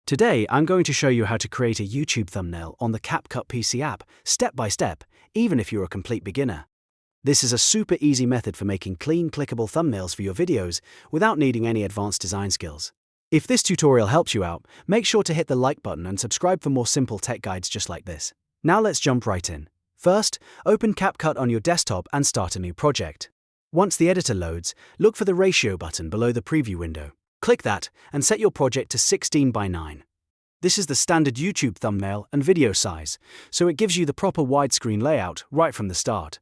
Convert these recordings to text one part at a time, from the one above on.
Today, I'm going to show you how to create a YouTube thumbnail on the CapCut PC app, step by step, even if you're a complete beginner. This is a super easy method for making clean, clickable thumbnails for your videos without needing any advanced design skills. If this tutorial helps you out, make sure to hit the like button and subscribe for more simple tech guides just like this. Now let's jump right in. First, open CapCut on your desktop and start a new project. Once the editor loads, look for the ratio button below the preview window. Click that and set your project to 16 by 9. This is the standard YouTube thumbnail and video size, so it gives you the proper widescreen layout right from the start.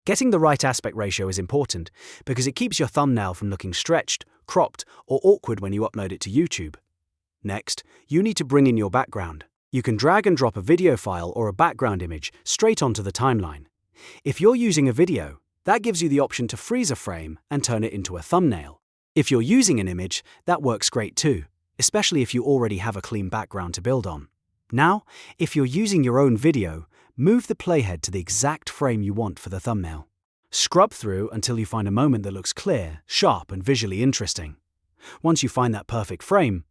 Getting the right aspect ratio is important because it keeps your thumbnail from looking stretched, cropped, or awkward when you upload it to YouTube. Next, you need to bring in your background. You can drag and drop a video file or a background image straight onto the timeline. If you're using a video, that gives you the option to freeze a frame and turn it into a thumbnail. If you're using an image, that works great too, especially if you already have a clean background to build on. Now, if you're using your own video, move the playhead to the exact frame you want for the thumbnail. Scrub through until you find a moment that looks clear, sharp, and visually interesting. Once you find that perfect frame,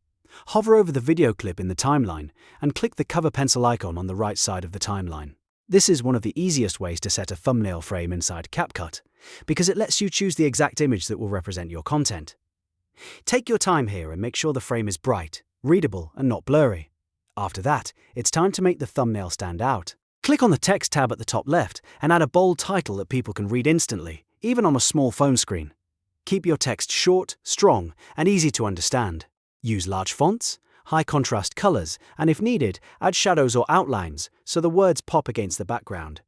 hover over the video clip in the timeline and click the cover pencil icon on the right side of the timeline. This is one of the easiest ways to set a thumbnail frame inside CapCut, because it lets you choose the exact image that will represent your content. Take your time here and make sure the frame is bright, readable, and not blurry. After that, it's time to make the thumbnail stand out. Click on the Text tab at the top left and add a bold title that people can read instantly, even on a small phone screen. Keep your text short, strong, and easy to understand. Use large fonts, high contrast colors, and if needed, add shadows or outlines so the words pop against the background.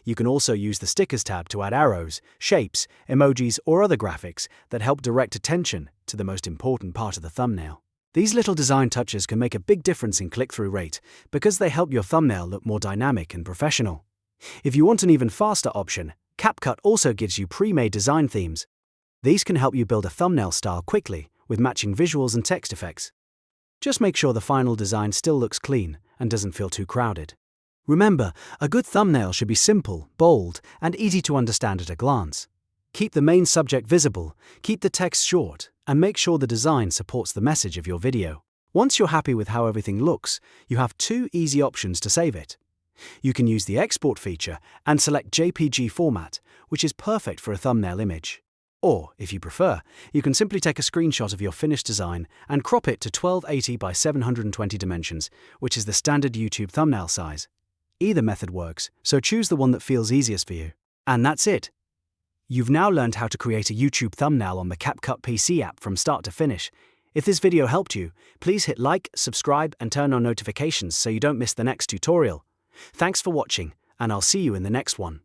You can also use the Stickers tab to add arrows, shapes, emojis, or other graphics that help direct attention to the most important part of the thumbnail. These little design touches can make a big difference in click-through rate because they help your thumbnail look more dynamic and professional. If you want an even faster option, CapCut also gives you pre-made design themes. These can help you build a thumbnail style quickly with matching visuals and text effects. Just make sure the final design still looks clean and doesn't feel too crowded. Remember, a good thumbnail should be simple, bold, and easy to understand at a glance. Keep the main subject visible, keep the text short, and make sure the design supports the message of your video. Once you're happy with how everything looks, you have two easy options to save it. You can use the export feature and select JPG format, which is perfect for a thumbnail image. Or, if you prefer, you can simply take a screenshot of your finished design and crop it to 1280 by 720 dimensions, which is the standard YouTube thumbnail size. Either method works, so choose the one that feels easiest for you. And that's it. You've now learned how to create a YouTube thumbnail on the CapCut PC app from start to finish. If this video helped you, please hit like, subscribe, and turn on notifications so you don't miss the next tutorial. Thanks for watching, and I'll see you in the next one.